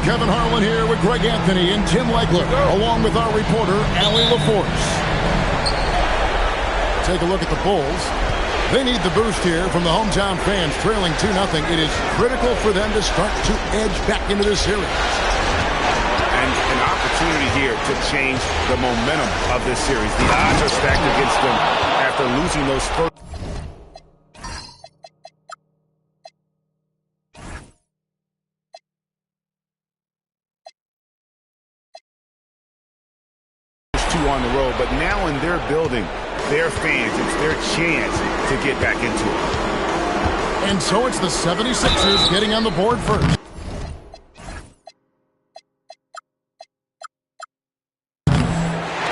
Kevin Harlan here with Greg Anthony and Tim Legler, along with our reporter, Allie LaForce. Take a look at the Bulls. They need the boost here from the hometown fans, trailing 2-0. It is critical for them to start to edge back into this series. And an opportunity here to change the momentum of this series. The odds are stacked against them after losing those first. On the road, but now in their building, their fans, it's their chance to get back into it. And so it's the 76ers getting on the board first. A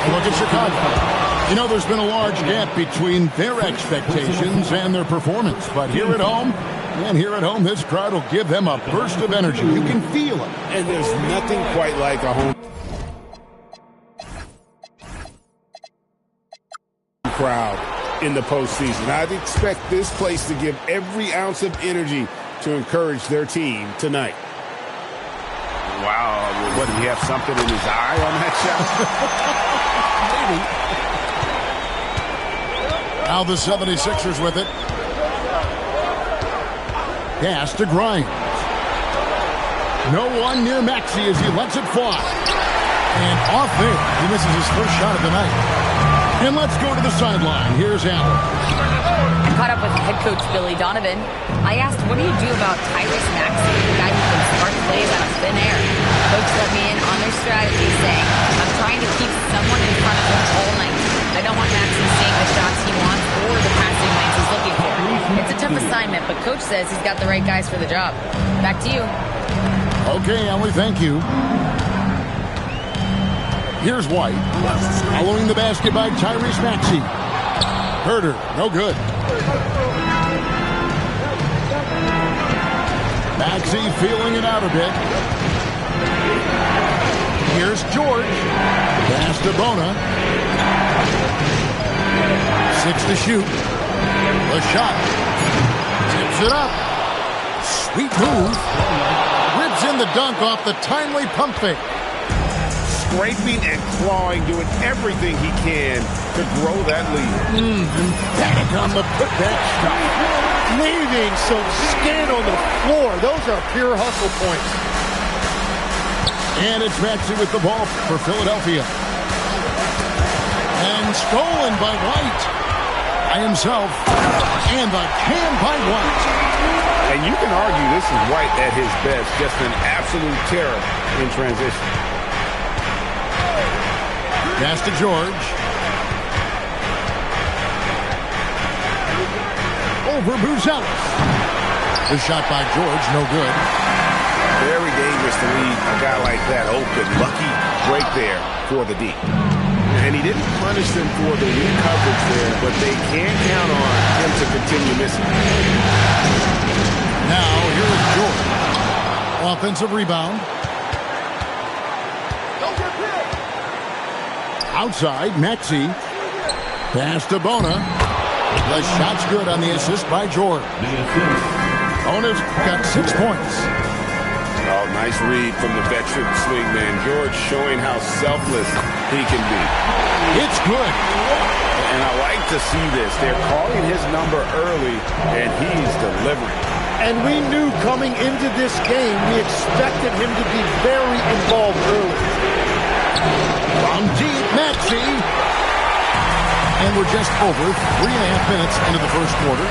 look at Chicago. You know, there's been a large gap between their expectations and their performance, but here at home, this crowd will give them a burst of energy. You can feel it. And there's nothing quite like a home crowd in the postseason. I'd expect this place to give every ounce of energy to encourage their team tonight. Wow, what, did he have something in his eye on that shot? Maybe. Now the 76ers with it. Pass to Grimes. No one near Maxey as he lets it fly. And off there, he misses his first shot of the night. And let's go to the sideline. Here's Allen. I caught up with head coach Billy Donovan. I asked, what do you do about Tyrese Maxey, the guy who can spark plays out of thin air? Coach let me in on their strategy, saying, I'm trying to keep someone in front of him all night. I don't want Maxey seeing the shots he wants or the passing lanes he's looking for. It's a tough assignment, but coach says he's got the right guys for the job. Back to you. Okay, Ellie, thank you. Here's White, following the basket by Tyrese Maxey. Herder, no good. Maxey feeling it out a bit. Here's George. Pass to Bona. 6 to shoot. The shot. Tips it up. Sweet move. Ribs in the dunk off the timely pump fake. Scraping and clawing, doing everything he can to grow that lead. Emphatic on the putback shot. Leaving some skin on the floor. Those are pure hustle points. And it's Maxey with the ball for Philadelphia. And stolen by White. By himself. And the can by White. And you can argue this is White at his best. Just an absolute terror in transition. Pass to George. Over Buzelis. The shot by George, no good. Very dangerous to leave a guy like that open. Lucky break there for the D. And he didn't punish them for the weak coverage there, but they can count on him to continue missing. Now, here is George. Offensive rebound. Outside, Maxey. Pass to Bona. The shot's good on the assist by George. Bona's got 6 points. Oh, nice read from the veteran swingman. George showing how selfless he can be. It's good. And I like to see this. They're calling his number early, and he's delivering. And we knew coming into this game, we expected him to be very involved early. From deep, Maxey. And we're just over 3.5 minutes into the first quarter.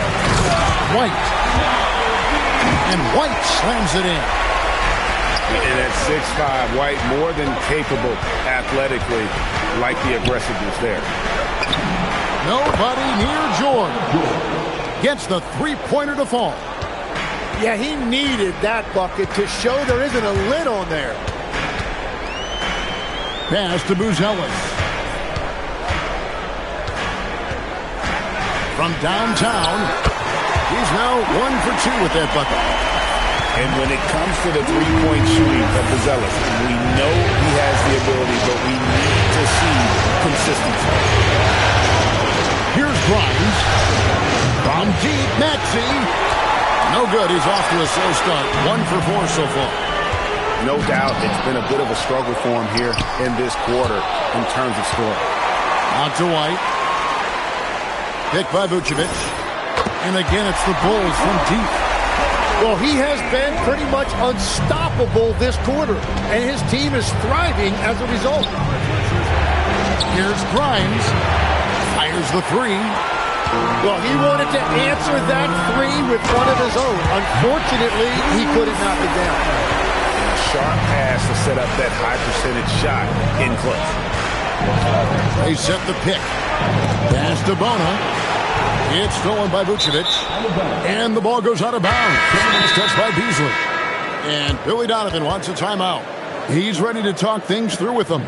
White. And White slams it in. And at 6'5", White more than capable athletically, like the aggressiveness there. Nobody near George. Gets the three-pointer to fall. Yeah, he needed that bucket to show there isn't a lid on there. Pass to Buzelis. From downtown, he's now 1 for 2 with that bucket. And when it comes to the three-point shooting of Buzelis, we know he has the ability, but we need to see consistency. Here's Grimes. From deep, Maxey. No good. He's off to a slow start. 1 for 4 so far. No doubt it's been a bit of a struggle for him here in this quarter in terms of scoring. Out to White. Picked by Vucevic. And again, it's the Bulls from deep. Well, he has been pretty much unstoppable this quarter, and his team is thriving as a result. Here's Grimes. Fires the three. Well, he wanted to answer that three with one of his own. Unfortunately, he couldn't knock it down. And a sharp pass to set up that high percentage shot in close. They set the pick. Pass to Bona. It's stolen by Vucevic. And the ball goes out of bounds. It's touched by Beasley. And Billy Donovan wants a timeout. He's ready to talk things through with them.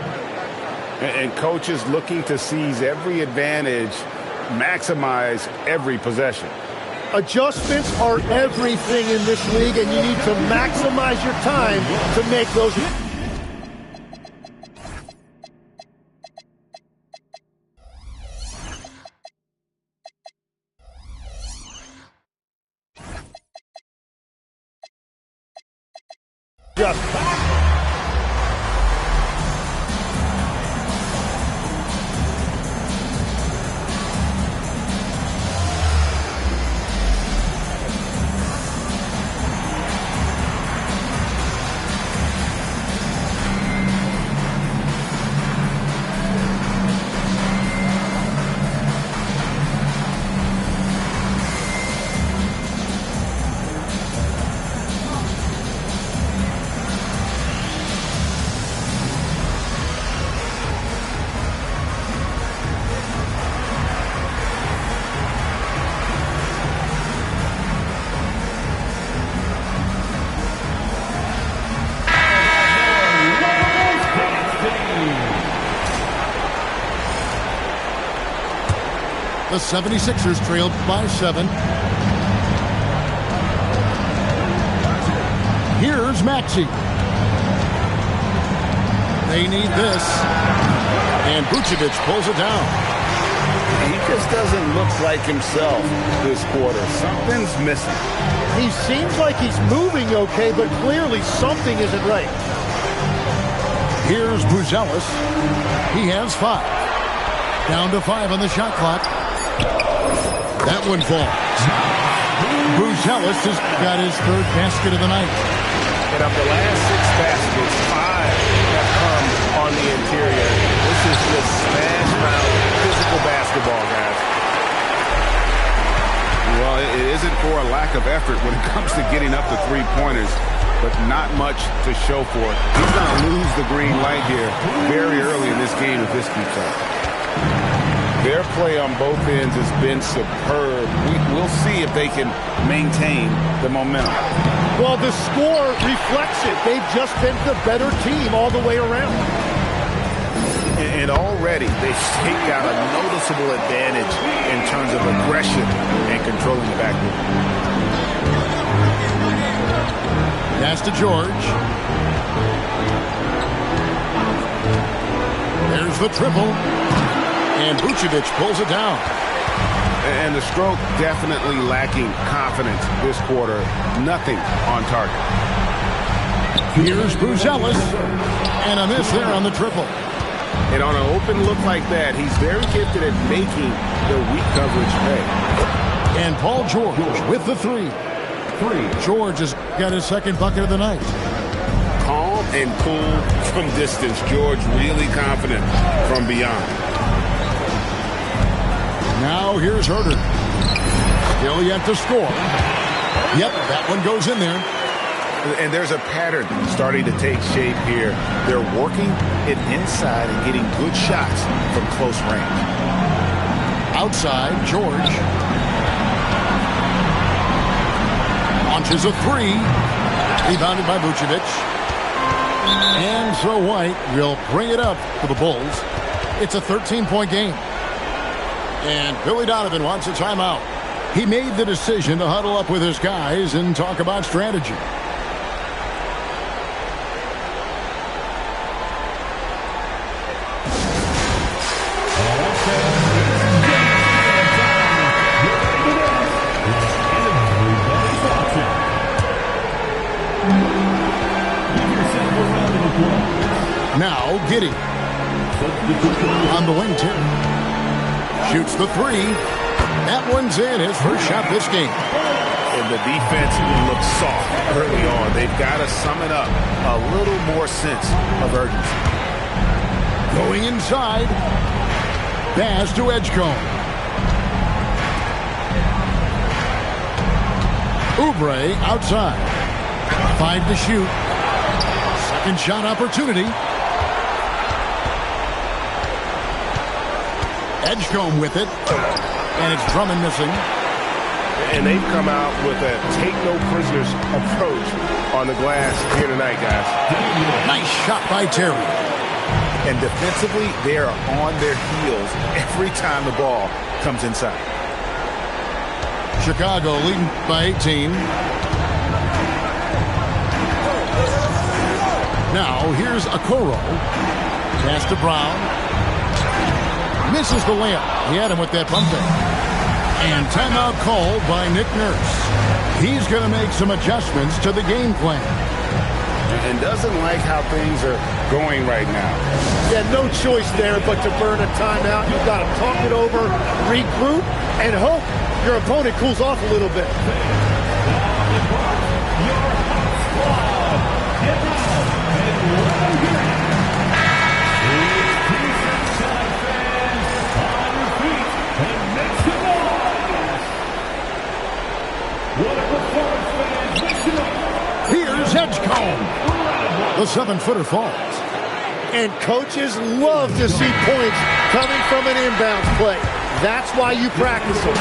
And coach is looking to seize every advantage, maximize every possession. Adjustments are everything in this league, and you need to maximize your time to make those. The 76ers trailed by 7. Here's Maxey. They need this. And Vucevic pulls it down. He just doesn't look like himself this quarter. Something's missing. He seems like he's moving okay, but clearly something isn't right. Here's Buzelis. He has 5. Down to 5 on the shot clock. That one falls. Buzelis has got his 3rd basket of the night. And of the last 6 baskets, 5 have come on the interior. This is just smash-mouth physical basketball, guys. Well, it isn't for a lack of effort when it comes to getting up the three-pointers, but not much to show for it. He's going to lose the green light here very early in this game if this keeps up. Their play on both ends has been superb. We'll see if they can maintain the momentum. Well, the score reflects it. They've just been the better team all the way around. And already they've staked out a noticeable advantage in terms of aggression and controlling the backcourt. Pass to George. There's the triple. And Vucevic pulls it down. And the stroke definitely lacking confidence this quarter. Nothing on target. Here's Buzelis. And a miss there on the triple. And on an open look like that, he's very gifted at making the weak coverage pay. And Paul George with the 3. George has got his 2nd bucket of the night. Calm and cool from distance. George really confident from beyond. Now here's Herter. Still yet to score. Yep, that one goes in there. And there's a pattern starting to take shape here. They're working it inside and getting good shots from close range. Outside, George. Launches a 3. Rebounded by Vucevic. And so White will bring it up for the Bulls. It's a 13-point game. And Billy Donovan wants a timeout. He made the decision to huddle up with his guys and talk about strategy. Giddy. On the wing, Terry. Shoots the three. That one's in. His first shot this game. And the defense looks soft early on. They've got to sum it up. A little more sense of urgency. Going inside. Pass to Edgecombe. Oubre outside. 5 to shoot. Second shot opportunity. Edgecombe with it. And it's Drummond missing. And they've come out with a take-no-prisoners approach on the glass here tonight, guys. Nice shot by Terry. And defensively, they are on their heels every time the ball comes inside. Chicago leading by 18. Now, here's Okoro. Pass to Brown. Misses the layup. He had him with that bump fake. And timeout called by Nick Nurse. He's going to make some adjustments to the game plan. And doesn't like how things are going right now. Yeah, no choice there but to burn a timeout. You've got to talk it over, regroup, and hope your opponent cools off a little bit. Here's Edgecombe. The 7-footer falls. And coaches love to see points coming from an inbounds play. That's why you practice them.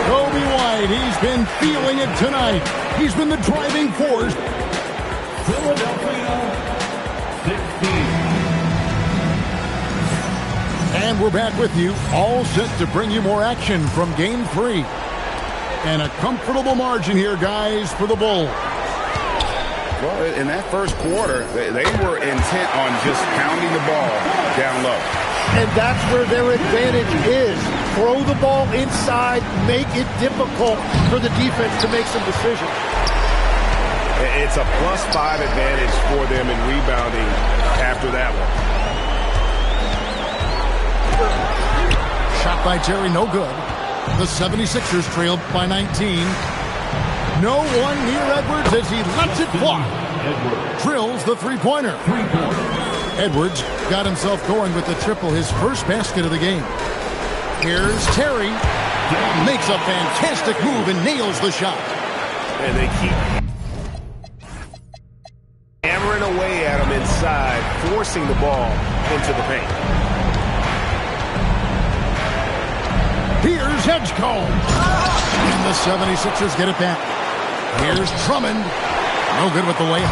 Kobe White, he's been feeling it tonight. He's been the driving force. Philadelphia, 16. And we're back with you, all set to bring you more action from Game 3. And a comfortable margin here, guys, for the Bulls. Well, in that first quarter, they were intent on just pounding the ball down low. And that's where their advantage is. Throw the ball inside, make it difficult for the defense to make some decisions. It's a +5 advantage for them in rebounding after that one. Shot by Terry, no good. The 76ers trailed by 19. No one near Edwards as he lets it fly. Drills the three-pointer. Edwards got himself going with the triple, his first basket of the game. Here's Terry. Makes a fantastic move and nails the shot. And they keep hammering away at him inside, forcing the ball into the paint. Here's Edgecombe. And the 76ers get it back. Here's Drummond. No good with the layup.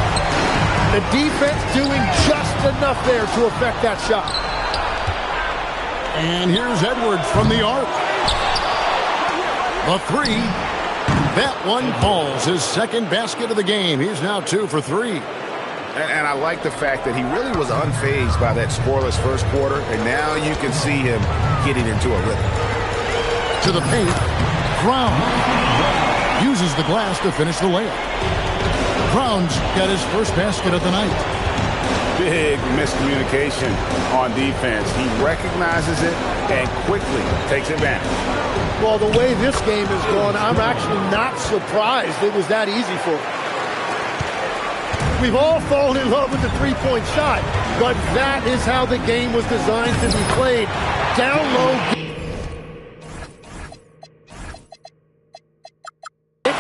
The defense doing just enough there to affect that shot. And here's Edwards from the arc. The three. That one falls. His second basket of the game. He's now 2 for 3. And I like the fact that he really was unfazed by that scoreless first quarter. And now you can see him getting into a rhythm. To the paint. Brown uses the glass to finish the layup. Brown's got his first basket of the night. Big miscommunication on defense. He recognizes it and quickly takes advantage. Well, the way this game is going, I'm actually not surprised it was that easy for him. We've all fallen in love with the three-point shot, but that is how the game was designed to be played. Down low.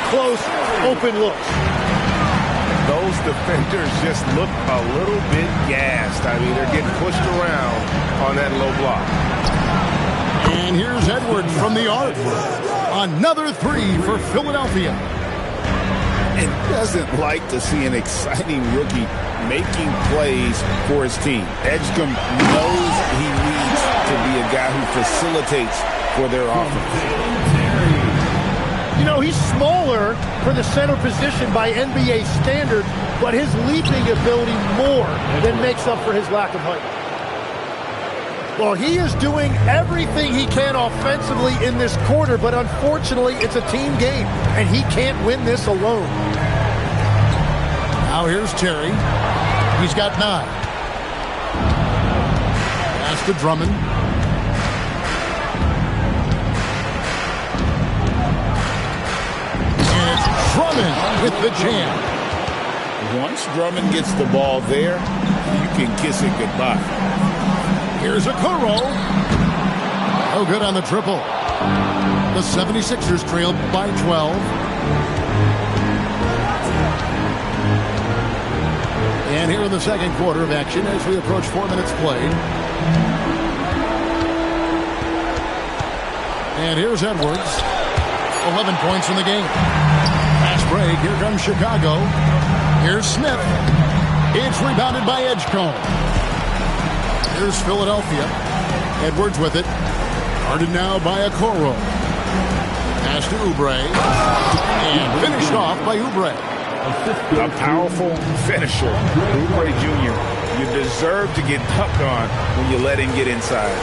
Close, open looks. Those defenders just look a little bit gassed. I mean, they're getting pushed around on that low block. And here's Edwards from the arc. Another three for Philadelphia. And doesn't like to see an exciting rookie making plays for his team. Edgecombe knows he needs to be a guy who facilitates for their offense. You know, he's smaller for the center position by NBA standards, but his leaping ability more than makes up for his lack of height. Well, he is doing everything he can offensively in this quarter, but unfortunately, it's a team game, and he can't win this alone. Now here's Terry. He's got 9. to Drummond. And it's Drummond with the jam. Once Drummond gets the ball there, you can kiss it goodbye. Here's a Okoro. No good on the triple. The 76ers trail by 12. And here in the second quarter of action as we approach 4 minutes played. And here's Edwards. 11 points in the game. Fast break. Here comes Chicago. Here's Smith. It's rebounded by Edgecombe. Here's Philadelphia. Edwards with it. Guarded now by Okoro. Pass to Oubre. And finished off by Oubre. A powerful finisher. Oubre Jr. You deserve to get dunked on when you let him get inside.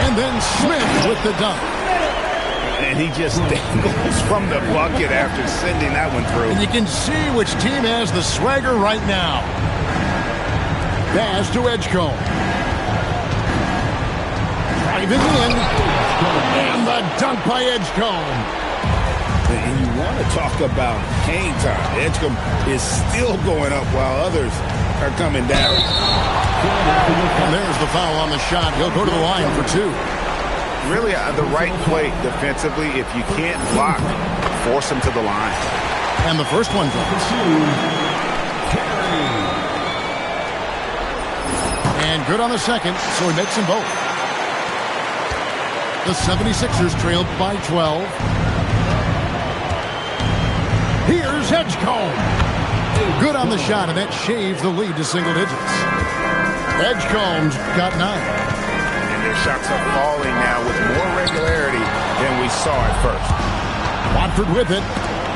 And then Smith with the dunk. And he just dangles from the bucket after sending that one through. And you can see which team has the swagger right now. Pass to Edgecombe. Driving in. And the dunk by Edgecombe. And you want to talk about hang time. Edgecombe is still going up while others are coming down. And there's the foul on the shot. He'll go to the line for two. Really, the right play defensively. If you can't block, force him to the line. And the first one drops. And good on the second, so he makes them both. The 76ers trailed by 12. Here's Edgecombe. Good on the shot, and that shaves the lead to single digits. Edgecombe's got 9. And their shots are falling now with more regularity than we saw at first. Watford with it.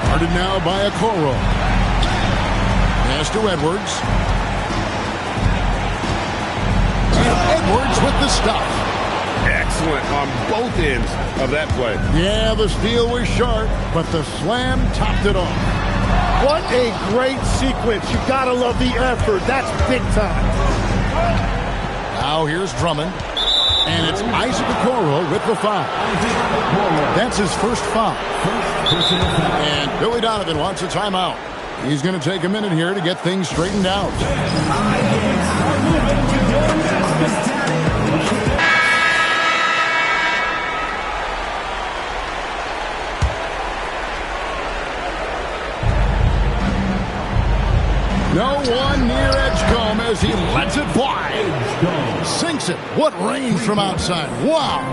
Guarded now by Okoro. Pass to Edwards. And Edwards with the stop. Excellent on both ends of that play. Yeah, the steal was sharp, but the slam topped it off. What a great sequence. You gotta love the effort. That's big time. Now here's Drummond. And it's Isaac Okoro with the foul. That's his first foul. And Billy Donovan wants a timeout. He's going to take a minute here to get things straightened out. No one near Edgecombe as he lets it fly. Sinks it. What range from outside. Wow.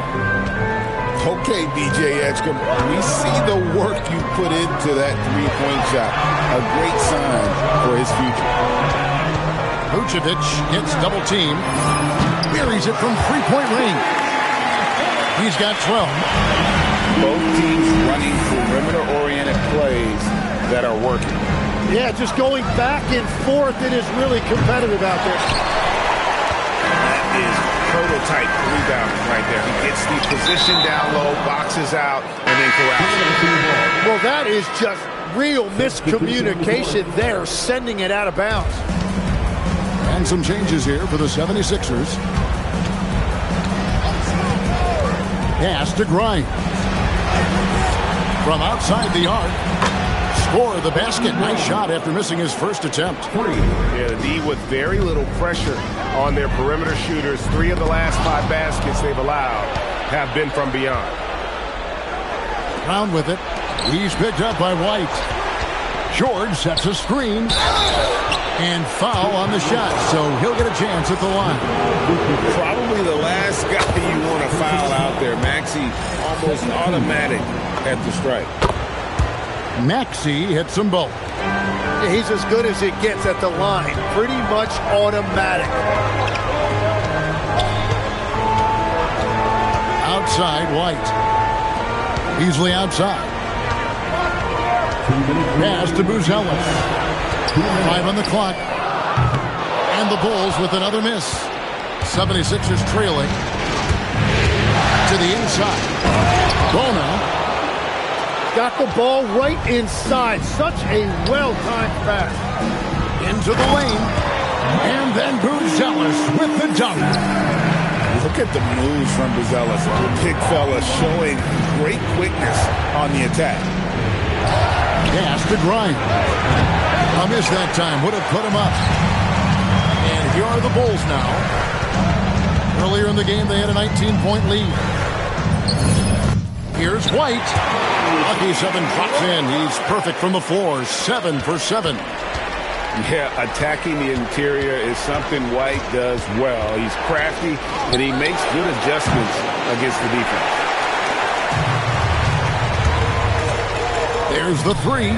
Okay, BJ Edgecombe, we see the work you put into that three-point shot. A great sign for his future. Vucevic gets double-teamed. Buries it from three-point range. He's got 12. Both teams running perimeter-oriented plays that are working. Yeah, just going back and forth. It is really competitive out there. That is prototype rebounding right there. He gets the position down low, boxes out, and then corrals it. Well, that is just real miscommunication there, sending it out of bounds. And some changes here for the 76ers. Pass to Grimes. From outside the arc. Score the basket. Nice shot after missing his first attempt. Yeah, the D with very little pressure on their perimeter shooters. 3 of the last 5 baskets they've allowed have been from beyond. Brown with it. He's picked up by White. George sets a screen. And foul on the shot, so he'll get a chance at the line. Probably the last guy you want to foul out there. Maxey almost automatic at the strike. Maxey hits them both. He's as good as it gets at the line. Pretty much automatic. Outside, White. Beasley outside. Pass to Buzelis. 5 on the clock. And the Bulls with another miss. 76ers trailing. To the inside. Bona. Got the ball right inside. Such a well-timed pass. Into the lane. And then Buzelis with the dunk. Look at the moves from Buzelis. The big fella showing great quickness on the attack. Pass to Grimes. A miss that time. Would have put him up. And here are the Bulls now. Earlier in the game, they had a 19-point lead. Here's White. Lucky 7 drops in. He's perfect from the floor. 7 for 7. Yeah, attacking the interior is something White does well. He's crafty, and he makes good adjustments against the defense. There's the 3.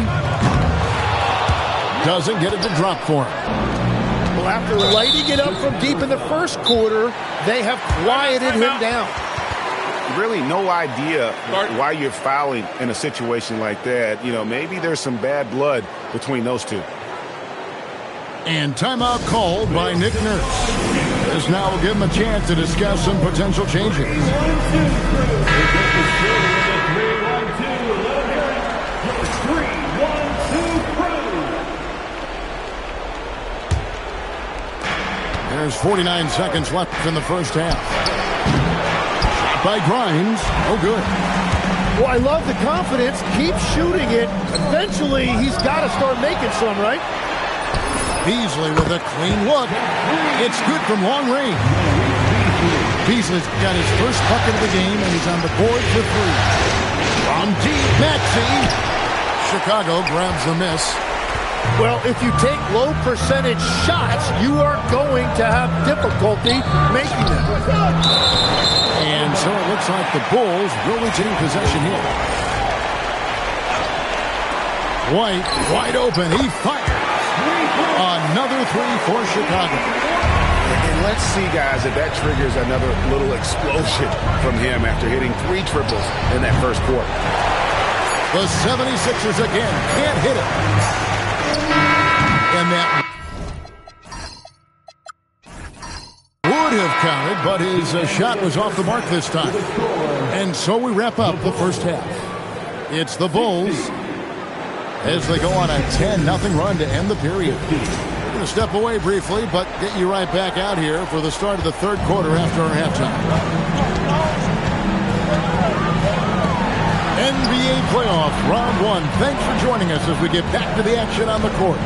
Doesn't get it to drop for him. Well, after lighting it up from deep in the first quarter, they have quieted him down. Really no idea why you're fouling in a situation like that. You know, maybe there's some bad blood between those two. And timeout called by Nick Nurse. This now will give him a chance to discuss some potential changes. There's 49 seconds left in the first half. Shot by Grimes. No good. Well, I love the confidence. Keep shooting it. Eventually, he's got to start making some, right? Beasley with a clean look. It's good from long range. Beasley's got his first bucket of the game, and he's on the board for 3. From deep, Maxey. Chicago grabs the miss. Well, if you take low percentage shots, you are going to have difficulty making them. And so it looks like the Bulls will retain possession here. White, wide open. He fires. Another 3 for Chicago. And let's see, guys, if that triggers another little explosion from him after hitting 3 triples in that first quarter. The 76ers again can't hit it. And that would have counted, but his shot was off the mark this time. And so we wrap up the first half. It's the Bulls as they go on a 10-0 run to end the period. We're going to step away briefly, but get you right back out here for the start of the third quarter after our halftime. NBA playoff round 1. Thanks for joining us as we get back to the action on the court.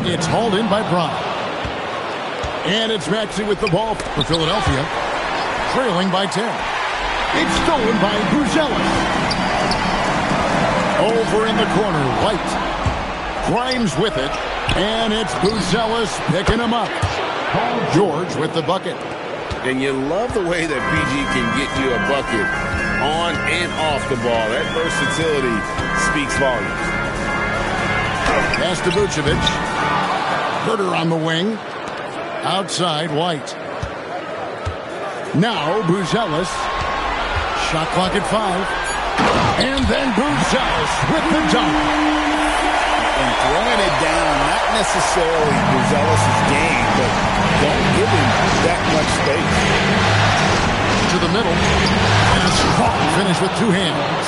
It's hauled in by Bryant. And it's Maxey with the ball for Philadelphia, trailing by 10. It's stolen by Buzelis. Over in the corner, White. Grimes with it, and it's Buzelis picking him up. Paul George with the bucket. And you love the way that PG can get you a bucket on and off the ball. That versatility speaks volumes. Pass to Vucevic. Herter on the wing. Outside, White. Now, Buzelis. Shot clock at 5. And then Buzelis with the dunk. And throwing it down, not necessarily Buzelis' game, but don't give him that much space. To the middle. And a strong finish with 2 hands.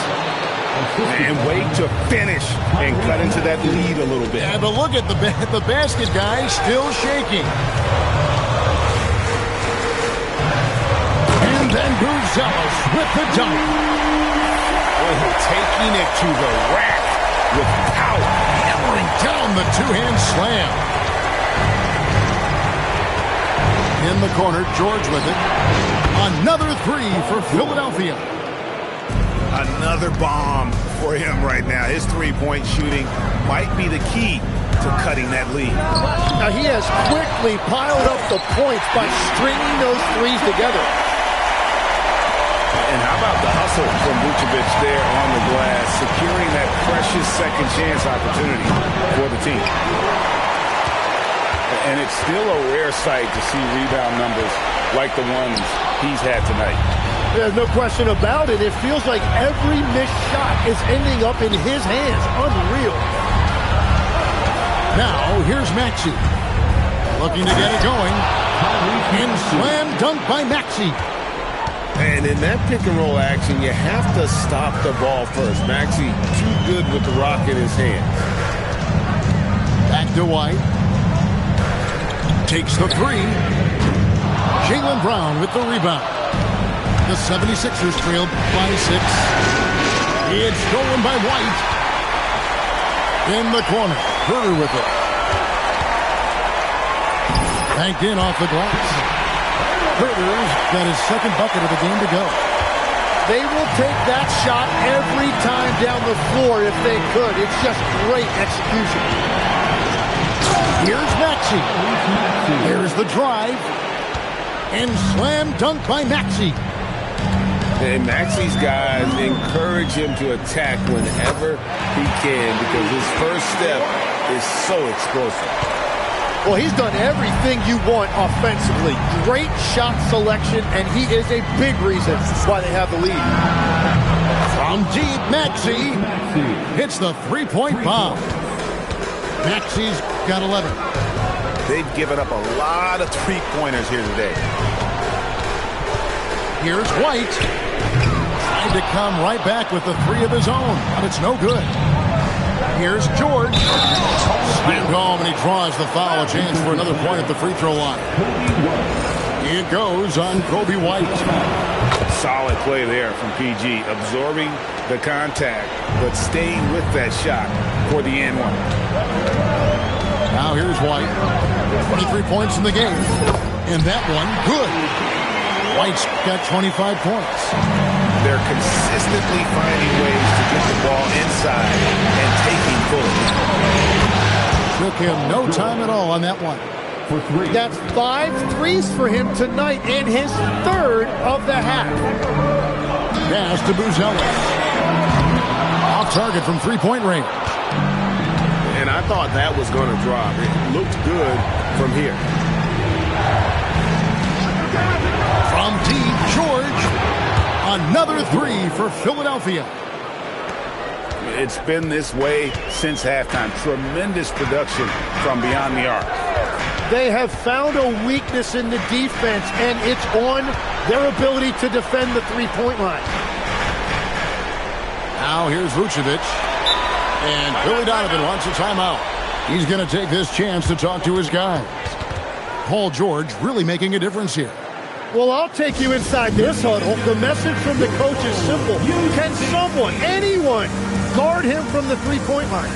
And wait to finish and cut into that lead a little bit. Yeah, but look at the basket guy still shaking. And then Buzelis with the dunk. Taking it to the rack with power. Hammering down the 2-hand slam. In the corner, George with it. Another 3 for Philadelphia. Another bomb for him right now. His 3-point shooting might be the key to cutting that lead. Now he has quickly piled up the points by stringing those threes together. And how about the hustle from Vucevic there on the glass, securing that precious second chance opportunity for the team. And it's still a rare sight to see rebound numbers like the ones he's had tonight. There's no question about it. It feels like every missed shot is ending up in his hands. Unreal. Now, here's Maxey. Looking to get it going. And slam dunk by Maxey. And in that pick-and-roll action, you have to stop the ball first. Maxey too good with the rock in his hands. Back to White. Takes the 3. Jaylen Brown with the rebound. The 76ers trail by 6. It's stolen by White. In the corner, Herter with it. Banked in off the glass. Herter's got his second bucket of the game to go. They will take that shot every time down the floor if they could. It's just great execution. Here's Maxey. Here's the drive. And slam dunk by Maxey. And Maxey's guys encourage him to attack whenever he can because his first step is so explosive. Well, he's done everything you want offensively. Great shot selection, and he is a big reason why they have the lead. From deep, Maxey hits the three-point bomb. Maxey's got 11. They've given up a lot of three-pointers here today. Here's White. Trying to come right back with the 3 of his own, but it's no good. Here's George. Slammed home, and he draws the foul. A chance for another point at the free throw line. It goes on Kobe White. Solid play there from PG. Absorbing the contact, but staying with that shot for the and one. Now here's White. 23 points in the game. And that one, good. White's got 25 points. They're consistently finding ways to get the ball inside and taking full. Took him no time at all on that one. That's 5 threes for him tonight and his third of the half. Pass to Buzelis. Off target from three-point range. And I thought that was going to drop. It looked good from here. From deep, George. Another 3 for Philadelphia. It's been this way since halftime. Tremendous production from beyond the arc. They have found a weakness in the defense, and it's on their ability to defend the three-point line. Now here's Vucevic. And Billy Donovan wants a timeout. He's going to take this chance to talk to his guys. Paul George really making a difference here. Well, I'll take you inside this huddle. The message from the coach is simple. Can someone, anyone, guard him from the three-point line?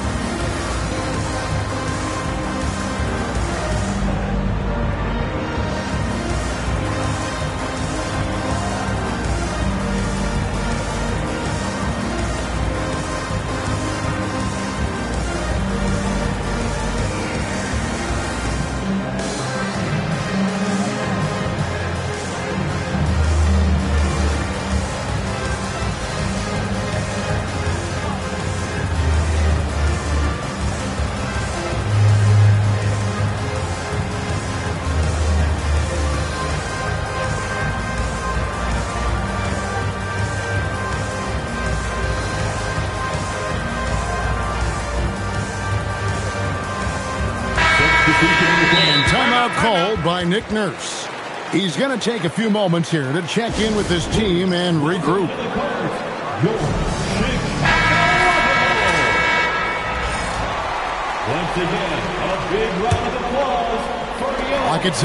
And timeout called by Nick Nurse. He's going to take a few moments here to check in with his team and regroup. Once again, a big round of applause for the Clock at 6.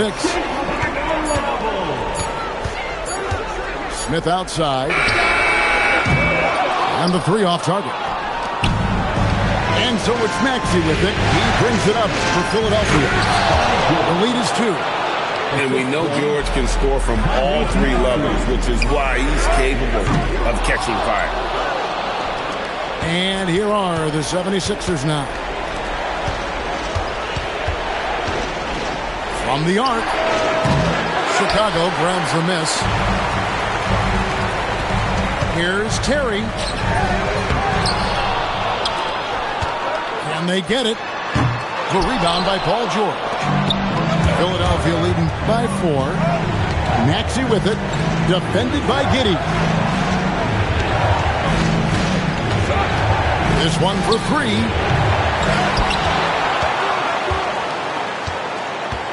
Smith outside. And the 3 off target. And so it's Maxey with it. He brings it up for Philadelphia. The lead is 2. And we know George can score from all 3 levels, which is why he's capable of catching fire. And here are the 76ers now. From the arc. Chicago grabs the miss. Here's Terry. Can they get it? The rebound by Paul George. Philadelphia leading by 4. Maxey with it. Defended by Giddey. This one for 3.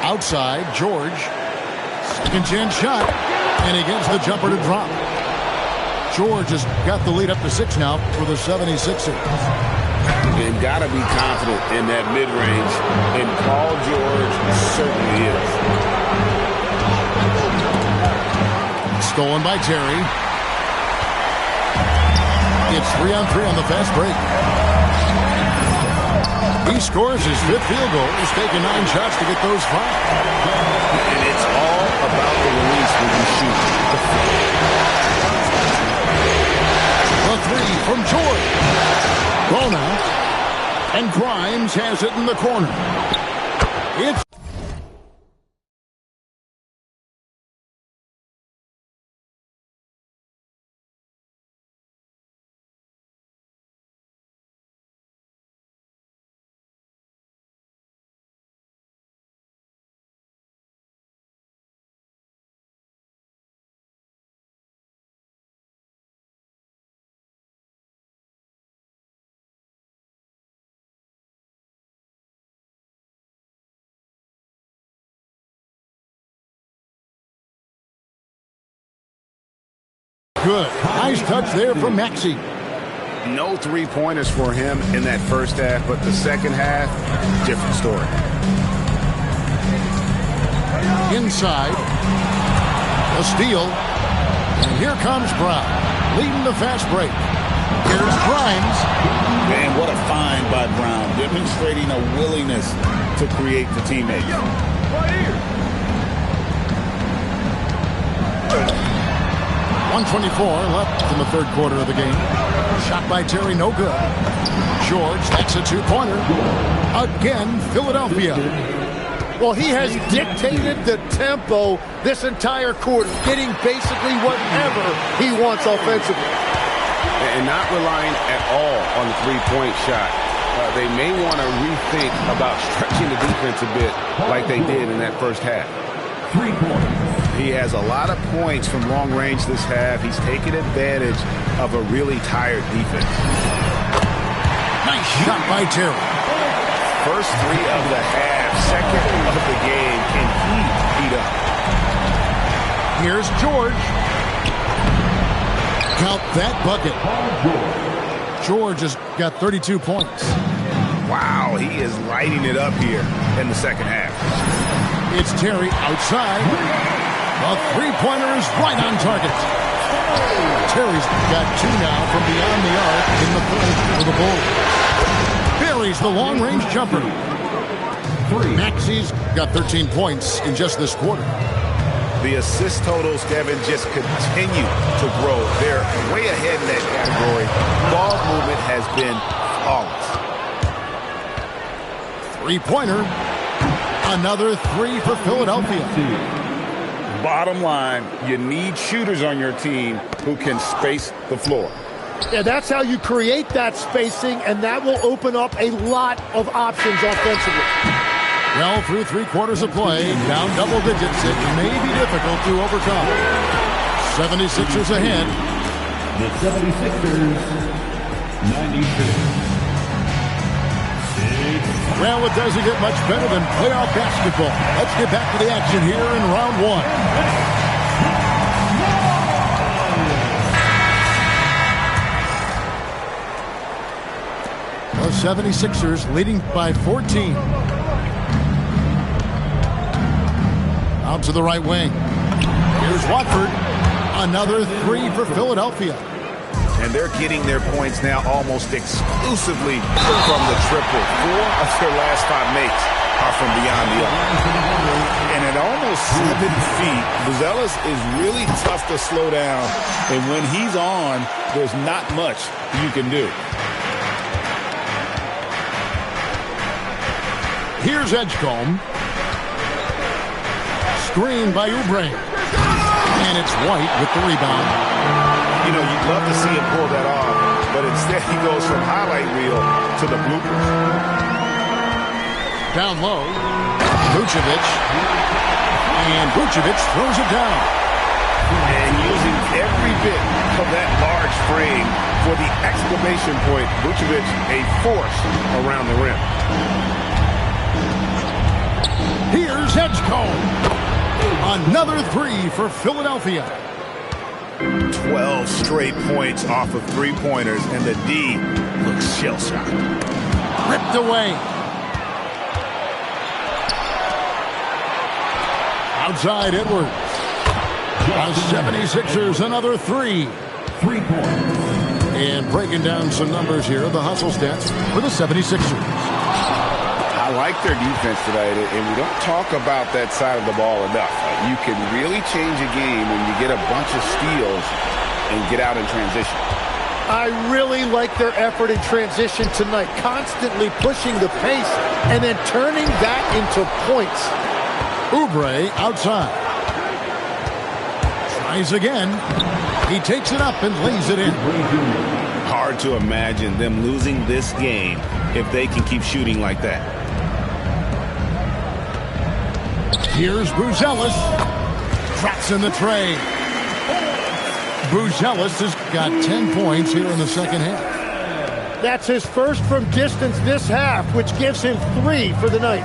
Outside, George. Second chance shot. And he gets the jumper to drop. George has got the lead up to 6 now for the 76ers. And got to be confident in that mid-range. And Paul George certainly is. Stolen by Terry. It's 3-on-3 on the fast break. He scores his 5th field goal. He's taken 9 shots to get those 5. And it's all about the release when you shoot. The 3 from George. Bona. And Grimes has it in the corner. It's good. Nice touch there from Maxey. No three-pointers for him in that first half, but the second half, different story. Inside. A steal. And here comes Brown, leading the fast break. Here's Grimes. Man, what a find by Brown, demonstrating a willingness to create for teammates. 1:24 left in the third quarter of the game. Shot by Terry, no good. George, that's a 2-pointer. Again, Philadelphia. Well, he has dictated the tempo this entire quarter, getting basically whatever he wants offensively. And not relying at all on the three-point shot. They may want to rethink about stretching the defense a bit like they did in that first half. 3 points. He has a lot of points from long range this half. He's taken advantage of a really tired defense. Nice shot by Terry. First 3 of the half, second of the game. Can he heat up? Here's George. Count that bucket. George has got 32 points. Wow, he is lighting it up here in the second half. It's Terry outside. A three-pointer is right on target. Terry's got 2 now from beyond the arc in the third for the Bulls. Buries the long-range jumper. Maxey's got 13 points in just this quarter. The assist totals, Kevin, just continue to grow. They're way ahead in that category. Ball movement has been flawless. Three-pointer. Another 3 for Philadelphia. Bottom line, you need shooters on your team who can space the floor. Yeah, that's how you create that spacing, and that will open up a lot of options offensively. Well, through 3 quarters of play, down double digits, it may be difficult to overcome. 76ers ahead. The 76ers, 96. Well, it doesn't get much better than playoff basketball. Let's get back to the action here in round 1. The 76ers leading by 14. Out to the right wing. Here's Watford. Another 3 for Philadelphia. And they're getting their points now almost exclusively from the triple. 4 of their last 5 makes are from beyond the arc. And at almost 7 feet, Buzelis is really tough to slow down. And when he's on, there's not much you can do. Here's Edgecombe. Screen by Oubre. And it's White with the rebound. You know, you'd love to see him pull that off, but instead he goes from highlight reel to the bloopers. Down low, Vucevic. And Vucevic throws it down. And using every bit of that large frame for the exclamation point, Vucevic a force around the rim. Here's Edgecombe. Another 3 for Philadelphia. 12 straight points off of three-pointers, and the D looks shell-shocked. Ripped away. Outside Edwards. The 76ers another 3. 3 points. And breaking down some numbers here, the hustle stats for the 76ers. I like their defense tonight, and we don't talk about that side of the ball enough. You can really change a game when you get a bunch of steals and get out in transition. I really like their effort in transition tonight, constantly pushing the pace and then turning that into points. Oubre outside. Tries again. He takes it up and lays it in. Hard to imagine them losing this game if they can keep shooting like that. Here's Buzelis. Drops in the tray. Buzelis has got 10 points here in the second half. That's his first from distance this half, which gives him 3 for the night.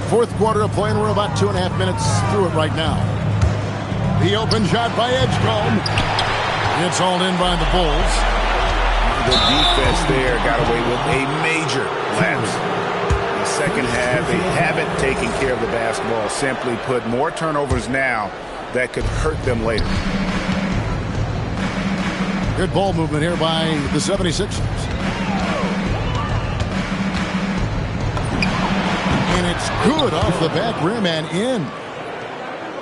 Fourth quarter of play, and we're about 2.5 minutes through it right now. The open shot by Edgecombe. It's hauled in by the Bulls. The defense there got away with a major lapse. In the second half, they haven't taken care of the basketball. Simply put, more turnovers now that could hurt them later. Good ball movement here by the 76ers. And it's good off the back rim and in.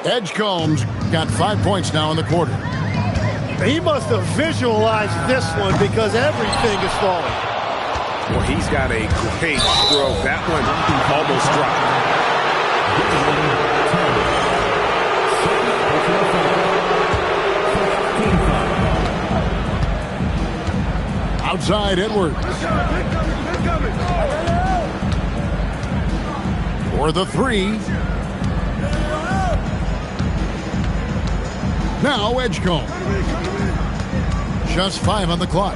Edgecombe's got 5 points now in the quarter. He must have visualized this one because everything is falling. Well, he's got a great stroke. That one almost dropped. Outside Edwards. For the 3. Now Edgecombe. Just 5 on the clock.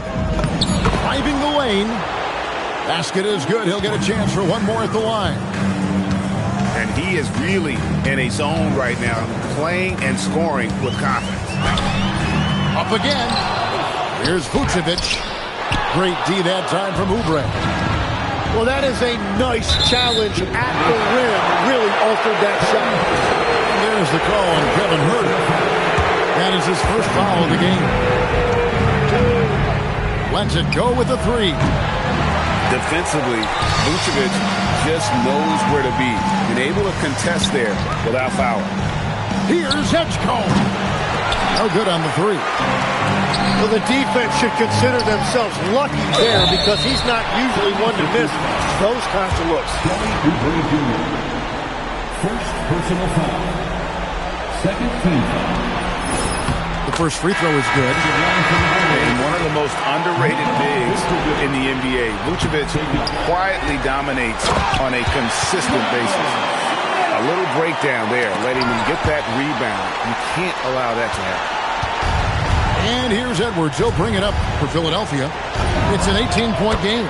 Driving the lane. Basket is good. He'll get a chance for one more at the line. And he is really in a zone right now, playing and scoring with confidence. Up again. Here's Vucevic. Great D that time from Oubre. Well, that is a nice challenge at the rim. Really altered that shot. And there's the call on Kevin Huerter. That is his first foul of the game. Lets it go with a 3. Defensively, Vucevic just knows where to be and able to contest there without fouling. Here's Edgecombe. No good on the 3. Well, the defense should consider themselves lucky there because he's not usually one to miss those kinds of looks. First personal foul. Second team foul. The first free throw is good. And one of the most underrated bigs in the NBA. Vucevic quietly dominates on a consistent basis. A little breakdown there, letting him get that rebound. You can't allow that to happen. And here's Edwards. He'll bring it up for Philadelphia. It's an 18-point game.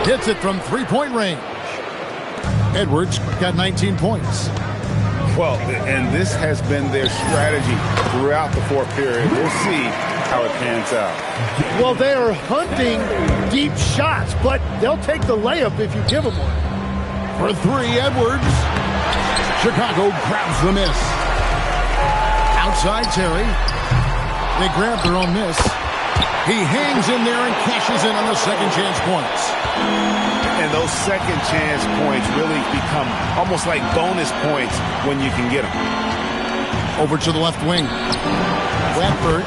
Hits it from 3-point range. Edwards got 19 points. Well, and this has been their strategy throughout the fourth period. We'll see how it pans out. Well, they are hunting deep shots, but they'll take the layup if you give them one. For 3, Edwards. Chicago grabs the miss. Outside Terry. They grab their own miss. He hangs in there and cashes in on the second chance points. And those second chance points really become almost like bonus points when you can get them. Over to the left wing. Watford.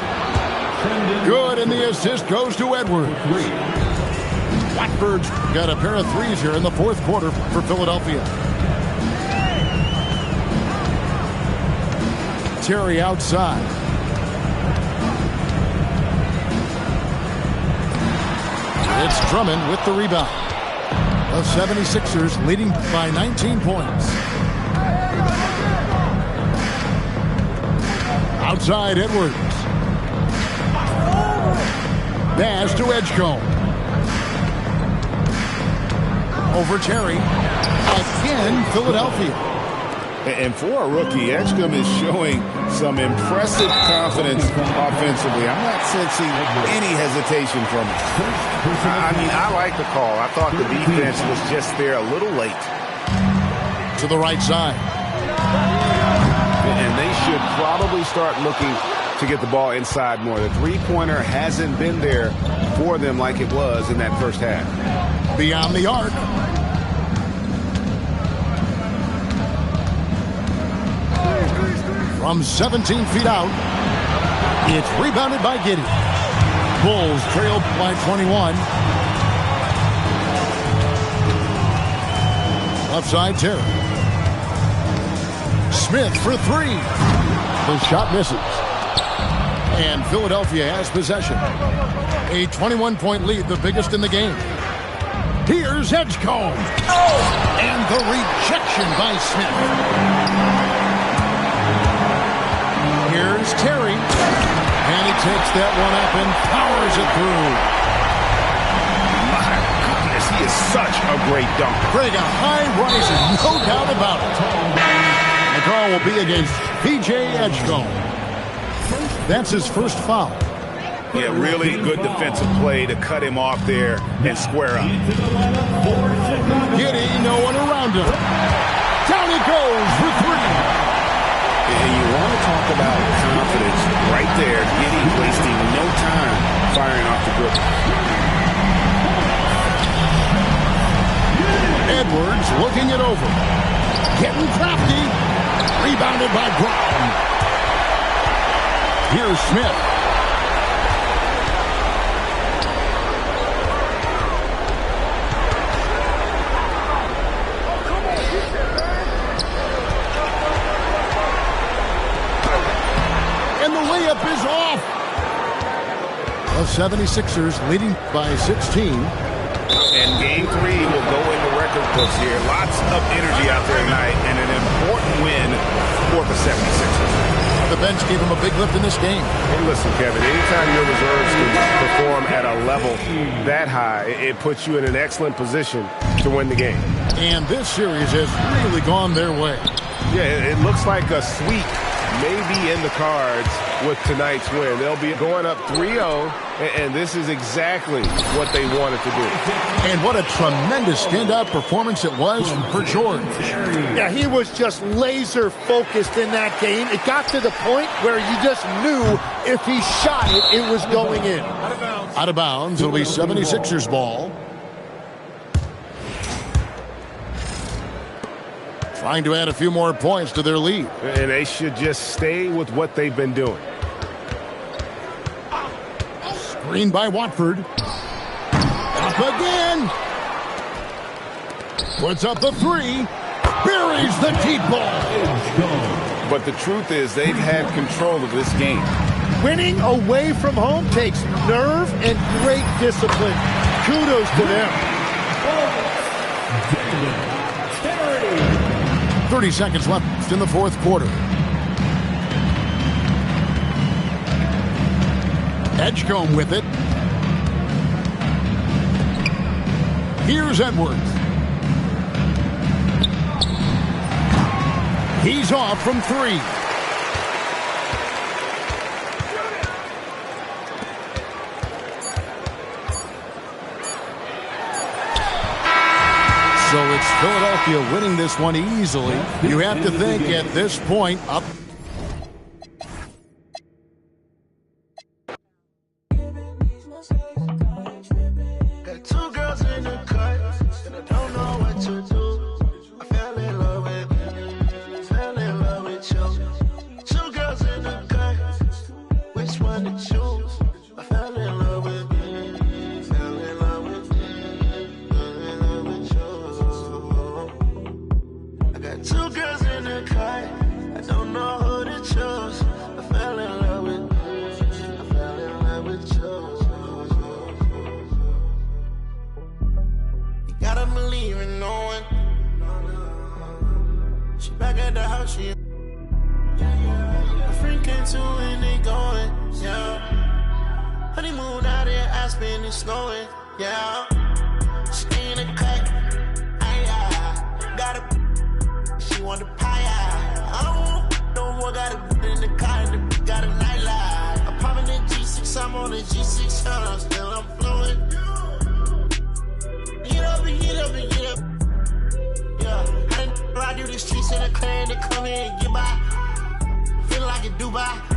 Good, and the assist goes to Edwards. Watford's got a pair of 3s here in the fourth quarter for Philadelphia. Terry outside. It's Drummond with the rebound. The 76ers leading by 19 points. Outside Edwards. Pass to Edgecombe. Over Terry. Again, Philadelphia. And for a rookie, Edgecombe is showing some impressive confidence offensively. I'm not sensing any hesitation from him. I mean, I like the call. I thought the defense was just there a little late. to the right side. And they should probably start looking to get the ball inside more. The three-pointer hasn't been there for them like it was in that first half. Beyond the arc. From 17 feet out, it's rebounded by Giddey. Bulls trailed by 21. Left side, Terry. Smith for three. The shot misses. And Philadelphia has possession. A 21-point lead, the biggest in the game. Here's Edgecombe. And the rejection by Smith. Here's Terry. And he takes that one up and powers it through. My goodness, he is such a great dunker. Craig, a high riser, no doubt about it. The call will be against P.J. Edgecombe. That's his first foul. Yeah, really good defensive play to cut him off there and square up. Giddey, no one around him. Down he goes for three. And you want to talk about confidence right there. Giddey wasting no time firing off the dribble. Edwards looking it over. Getting crafty. Rebounded by Brown. Here's Smith. And the layup is off. The 76ers leading by 16. And game three will go in the record books here. Lots of energy out there tonight and an important win for the 76ers. The bench gave him a big lift in this game. Hey, listen, Kevin, anytime your reserves can perform at a level that high, it puts you in an excellent position to win the game. And this series has really gone their way. Yeah, it looks like a sweep may be in the cards with tonight's win. They'll be going up 3-0, and this is exactly what they wanted to do. And what a tremendous standout performance it was for George. Yeah, he was just laser focused in that game. It got to the point where you just knew if he shot it, it was going in. Out of bounds, it'll be 76ers ball. Trying to add a few more points to their lead. And they should just stay with what they've been doing. Screen by Watford. Up again. Puts up the three. Buries the deep ball. But the truth is they've had control of this game. Winning away from home takes nerve and great discipline. Kudos to them. 30 seconds left in the fourth quarter. Edgecombe with it. Here's Edwards. He's off from three. So it's Philadelphia winning this one easily. You have to think at this point up. Got two girls in the cut, and I don't know what to do. I fell in love with you. Two girls in the cut, which one to choose? I fell in love with you. Fell in love with you. Fell in love with you. I got two girls in the cut, I don't know who to choose. I fell in love with you. I fell in love with you. Gotta believe in no one. She back at the house, she. My friend came to and they going, yeah. Honeymoon out there, Aspen is snowing, yeah. She in a cut, got a. She want the pie, I don't no more, got a in the car, and the got a nightlight. I'm popping the G6, I'm on the G6, I'm still I'm flowing. Get up and get up and get up. Yeah, I didn't ride you this the streets and the clearing to come here and get by. Feel like in Dubai.